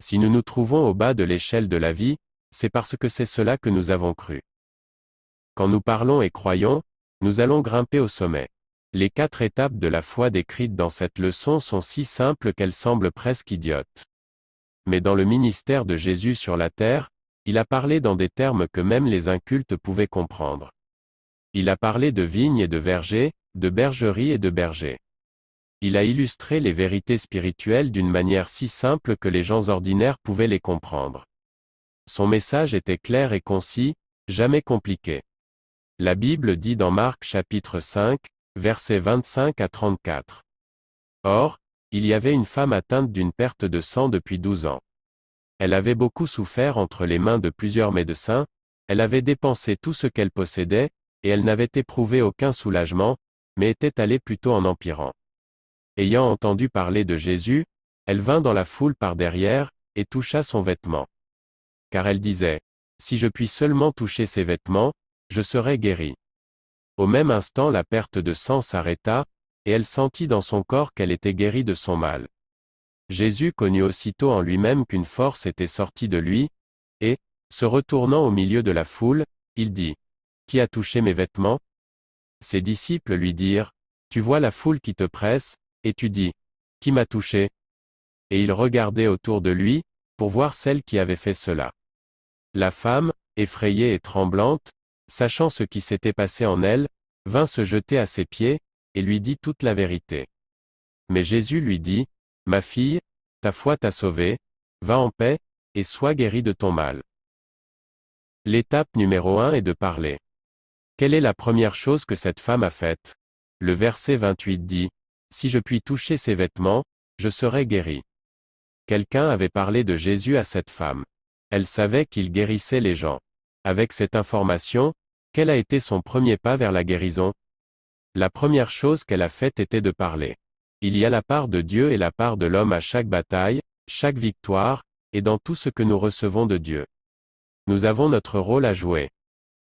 Si nous nous trouvons au bas de l'échelle de la vie, c'est parce que c'est cela que nous avons cru. Quand nous parlons et croyons, nous allons grimper au sommet. Les 4 étapes de la foi décrites dans cette leçon sont si simples qu'elles semblent presque idiotes. Mais dans le ministère de Jésus sur la terre, il a parlé dans des termes que même les incultes pouvaient comprendre. Il a parlé de vignes et de vergers, de bergerie et de bergers. Il a illustré les vérités spirituelles d'une manière si simple que les gens ordinaires pouvaient les comprendre. Son message était clair et concis, jamais compliqué. La Bible dit dans Marc chapitre 5, versets 25 à 34. Or, il y avait une femme atteinte d'une perte de sang depuis 12 ans. Elle avait beaucoup souffert entre les mains de plusieurs médecins, elle avait dépensé tout ce qu'elle possédait, et elle n'avait éprouvé aucun soulagement, mais était allée plutôt en empirant. Ayant entendu parler de Jésus, elle vint dans la foule par derrière, et toucha son vêtement. Car elle disait, si je puis seulement toucher ses vêtements, je serai guérie. Au même instant la perte de sang s'arrêta, et elle sentit dans son corps qu'elle était guérie de son mal. Jésus connut aussitôt en lui-même qu'une force était sortie de lui, et, se retournant au milieu de la foule, il dit, qui a touché mes vêtements? Ses disciples lui dirent, tu vois la foule qui te presse, et tu dis, qui m'a touché? Et il regardait autour de lui, pour voir celle qui avait fait cela. La femme, effrayée et tremblante, sachant ce qui s'était passé en elle, vint se jeter à ses pieds, et lui dit toute la vérité. Mais Jésus lui dit, ma fille, ta foi t'a sauvée, va en paix, et sois guérie de ton mal. L'étape numéro 1 est de parler. Quelle est la première chose que cette femme a faite? Le verset 28 dit, si je puis toucher ses vêtements, je serai guérie. Quelqu'un avait parlé de Jésus à cette femme. Elle savait qu'il guérissait les gens. Avec cette information, quel a été son premier pas vers la guérison? La première chose qu'elle a faite était de parler. Il y a la part de Dieu et la part de l'homme à chaque bataille, chaque victoire, et dans tout ce que nous recevons de Dieu. Nous avons notre rôle à jouer.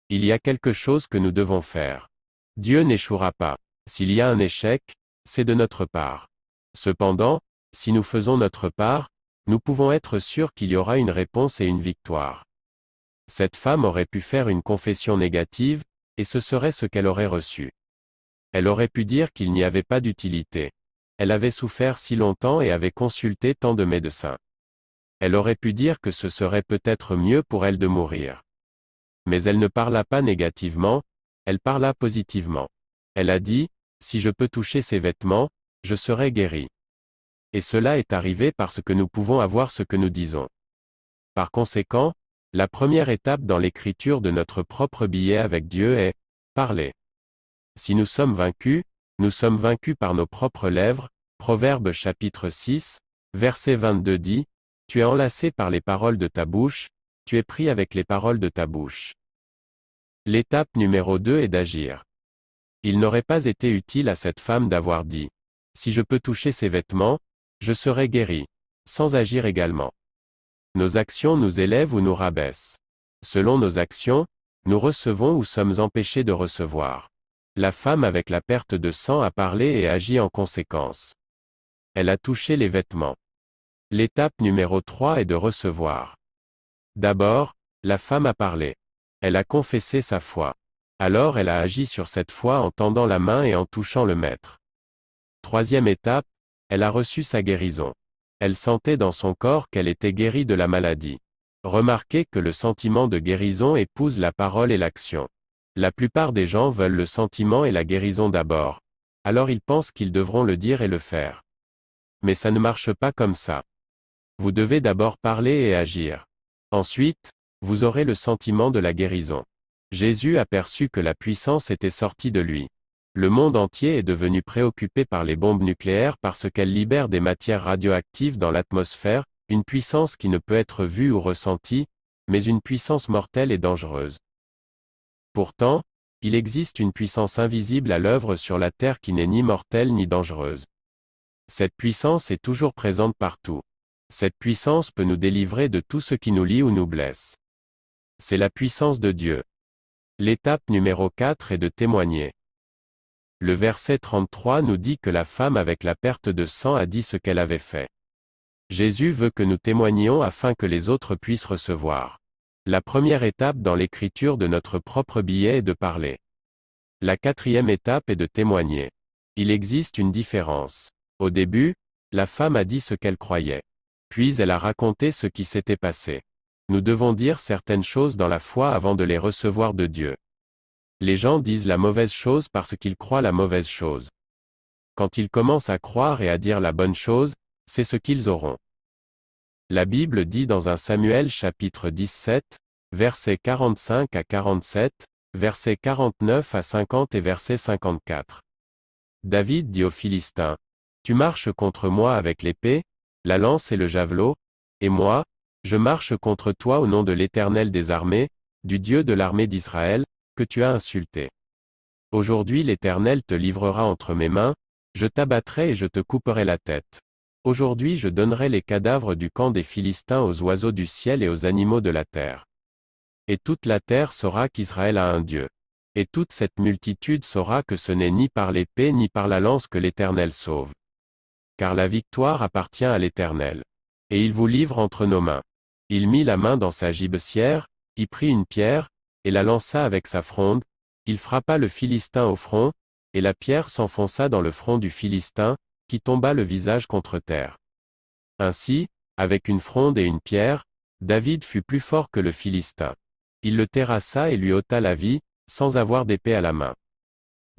Il y a quelque chose que nous devons faire. Dieu n'échouera pas. S'il y a un échec, c'est de notre part. Cependant, si nous faisons notre part, nous pouvons être sûrs qu'il y aura une réponse et une victoire. Cette femme aurait pu faire une confession négative, et ce serait ce qu'elle aurait reçu. Elle aurait pu dire qu'il n'y avait pas d'utilité. Elle avait souffert si longtemps et avait consulté tant de médecins. Elle aurait pu dire que ce serait peut-être mieux pour elle de mourir. Mais elle ne parla pas négativement, elle parla positivement. Elle a dit, si je peux toucher ses vêtements, je serai guérie. Et cela est arrivé parce que nous pouvons avoir ce que nous disons. Par conséquent, la première étape dans l'écriture de notre propre billet avec Dieu est parler. Si nous sommes vaincus par nos propres lèvres. Proverbe chapitre 6, verset 22 dit, tu es enlacé par les paroles de ta bouche, tu es pris avec les paroles de ta bouche. L'étape numéro 2 est d'agir. Il n'aurait pas été utile à cette femme d'avoir dit, si je peux toucher ses vêtements, je serai guérie, sans agir également. Nos actions nous élèvent ou nous rabaissent. Selon nos actions, nous recevons ou sommes empêchés de recevoir. La femme avec la perte de sang a parlé et agi en conséquence. Elle a touché les vêtements. L'étape numéro 3 est de recevoir. D'abord, la femme a parlé. Elle a confessé sa foi. Alors elle a agi sur cette foi en tendant la main et en touchant le Maître. Troisième étape, elle a reçu sa guérison. Elle sentait dans son corps qu'elle était guérie de la maladie. Remarquez que le sentiment de guérison épouse la parole et l'action. La plupart des gens veulent le sentiment et la guérison d'abord. Alors ils pensent qu'ils devront le dire et le faire. Mais ça ne marche pas comme ça. Vous devez d'abord parler et agir. Ensuite, vous aurez le sentiment de la guérison. Jésus aperçut que la puissance était sortie de lui. Le monde entier est devenu préoccupé par les bombes nucléaires parce qu'elles libèrent des matières radioactives dans l'atmosphère, une puissance qui ne peut être vue ou ressentie, mais une puissance mortelle et dangereuse. Pourtant, il existe une puissance invisible à l'œuvre sur la Terre qui n'est ni mortelle ni dangereuse. Cette puissance est toujours présente partout. Cette puissance peut nous délivrer de tout ce qui nous lie ou nous blesse. C'est la puissance de Dieu. L'étape numéro 4 est de témoigner. Le verset 33 nous dit que la femme avec la perte de sang a dit ce qu'elle avait fait. Jésus veut que nous témoignions afin que les autres puissent recevoir. La première étape dans l'écriture de notre propre billet est de parler. La quatrième étape est de témoigner. Il existe une différence. Au début, la femme a dit ce qu'elle croyait. Puis elle a raconté ce qui s'était passé. Nous devons dire certaines choses dans la foi avant de les recevoir de Dieu. Les gens disent la mauvaise chose parce qu'ils croient la mauvaise chose. Quand ils commencent à croire et à dire la bonne chose, c'est ce qu'ils auront. La Bible dit dans 1 Samuel chapitre 17, versets 45 à 47, versets 49 à 50 et verset 54. David dit aux Philistins, « Tu marches contre moi avec l'épée, la lance et le javelot, et moi, je marche contre toi au nom de l'Éternel des armées, du Dieu de l'armée d'Israël, que tu as insulté. Aujourd'hui l'Éternel te livrera entre mes mains, je t'abattrai et je te couperai la tête. Aujourd'hui je donnerai les cadavres du camp des Philistins aux oiseaux du ciel et aux animaux de la terre. Et toute la terre saura qu'Israël a un Dieu. Et toute cette multitude saura que ce n'est ni par l'épée ni par la lance que l'Éternel sauve. Car la victoire appartient à l'Éternel. Et il vous livre entre nos mains. Il mit la main dans sa gibecière, y prit une pierre, et la lança avec sa fronde, il frappa le Philistin au front, et la pierre s'enfonça dans le front du Philistin, qui tomba le visage contre terre. Ainsi, avec une fronde et une pierre, David fut plus fort que le Philistin. Il le terrassa et lui ôta la vie, sans avoir d'épée à la main.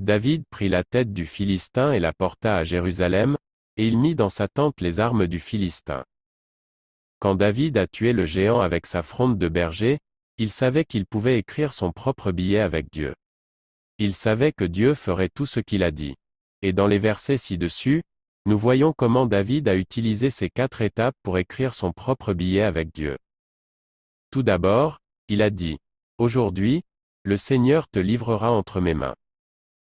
David prit la tête du Philistin et la porta à Jérusalem, et il mit dans sa tente les armes du Philistin. Quand David a tué le géant avec sa fronde de berger, il savait qu'il pouvait écrire son propre billet avec Dieu. Il savait que Dieu ferait tout ce qu'il a dit. Et dans les versets ci-dessus, nous voyons comment David a utilisé ces 4 étapes pour écrire son propre billet avec Dieu. Tout d'abord, il a dit, « Aujourd'hui, le Seigneur te livrera entre mes mains. »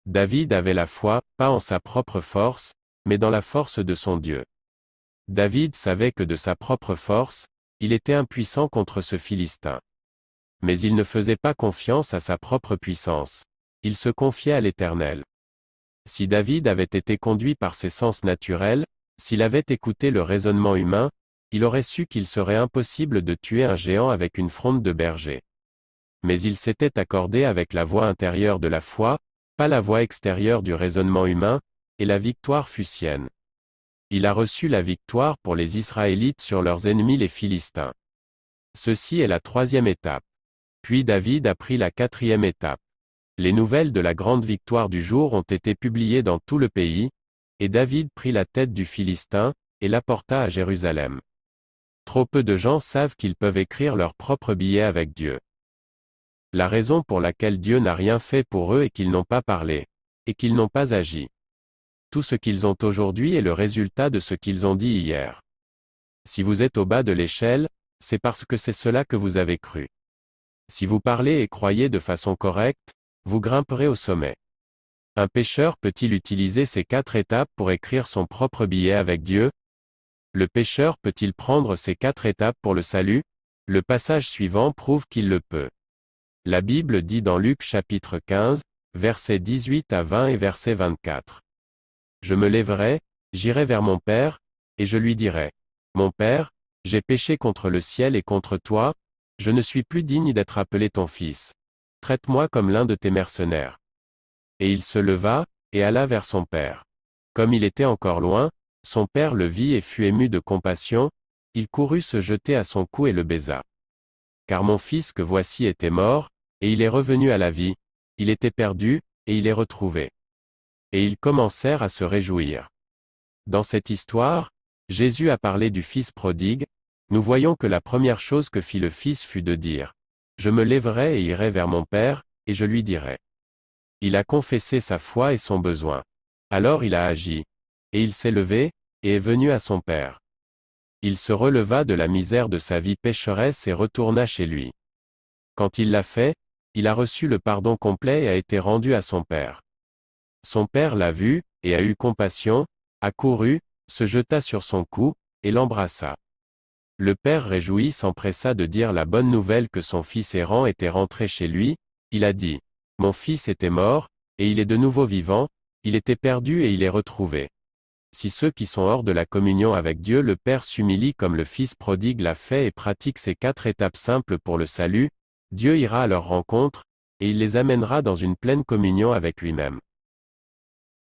David avait la foi, pas en sa propre force, mais dans la force de son Dieu. David savait que de sa propre force, il était impuissant contre ce Philistin. Mais il ne faisait pas confiance à sa propre puissance. Il se confiait à l'Éternel. Si David avait été conduit par ses sens naturels, s'il avait écouté le raisonnement humain, il aurait su qu'il serait impossible de tuer un géant avec une fronde de berger. Mais il s'était accordé avec la voix intérieure de la foi, pas la voix extérieure du raisonnement humain, et la victoire fut sienne. Il a reçu la victoire pour les Israélites sur leurs ennemis les Philistins. Ceci est la 3e étape. Puis David a pris la 4e étape. Les nouvelles de la grande victoire du jour ont été publiées dans tout le pays, et David prit la tête du Philistin, et l'apporta à Jérusalem. Trop peu de gens savent qu'ils peuvent écrire leur propre billet avec Dieu. La raison pour laquelle Dieu n'a rien fait pour eux est qu'ils n'ont pas parlé, et qu'ils n'ont pas agi. Tout ce qu'ils ont aujourd'hui est le résultat de ce qu'ils ont dit hier. Si vous êtes au bas de l'échelle, c'est parce que c'est cela que vous avez cru. Si vous parlez et croyez de façon correcte, vous grimperez au sommet. Un pécheur peut-il utiliser ces 4 étapes pour écrire son propre billet avec Dieu? Le pécheur peut-il prendre ces 4 étapes pour le salut? Le passage suivant prouve qu'il le peut. La Bible dit dans Luc chapitre 15, versets 18 à 20 et verset 24. Je me lèverai, j'irai vers mon Père, et je lui dirai, Mon Père, j'ai péché contre le ciel et contre toi, je ne suis plus digne d'être appelé ton fils. Traite-moi comme l'un de tes mercenaires. Et il se leva, et alla vers son père. Comme il était encore loin, son père le vit et fut ému de compassion, il courut se jeter à son cou et le baisa. Car mon fils que voici était mort, et il est revenu à la vie, il était perdu, et il est retrouvé. Et ils commencèrent à se réjouir. Dans cette histoire, Jésus a parlé du fils prodigue, nous voyons que la première chose que fit le fils fut de dire, « Je me lèverai et irai vers mon père, et je lui dirai. » Il a confessé sa foi et son besoin. Alors il a agi. Et il s'est levé, et est venu à son père. Il se releva de la misère de sa vie pécheresse et retourna chez lui. Quand il l'a fait, il a reçu le pardon complet et a été rendu à son père. Son père l'a vu, et a eu compassion, a couru, se jeta sur son cou, et l'embrassa. Le père réjoui s'empressa de dire la bonne nouvelle que son fils errant était rentré chez lui, il a dit, « Mon fils était mort, et il est de nouveau vivant, il était perdu et il est retrouvé. » Si ceux qui sont hors de la communion avec Dieu le Père s'humilient comme le Fils prodigue l'a fait et pratiquent ces 4 étapes simples pour le salut, Dieu ira à leur rencontre, et il les amènera dans une pleine communion avec lui-même.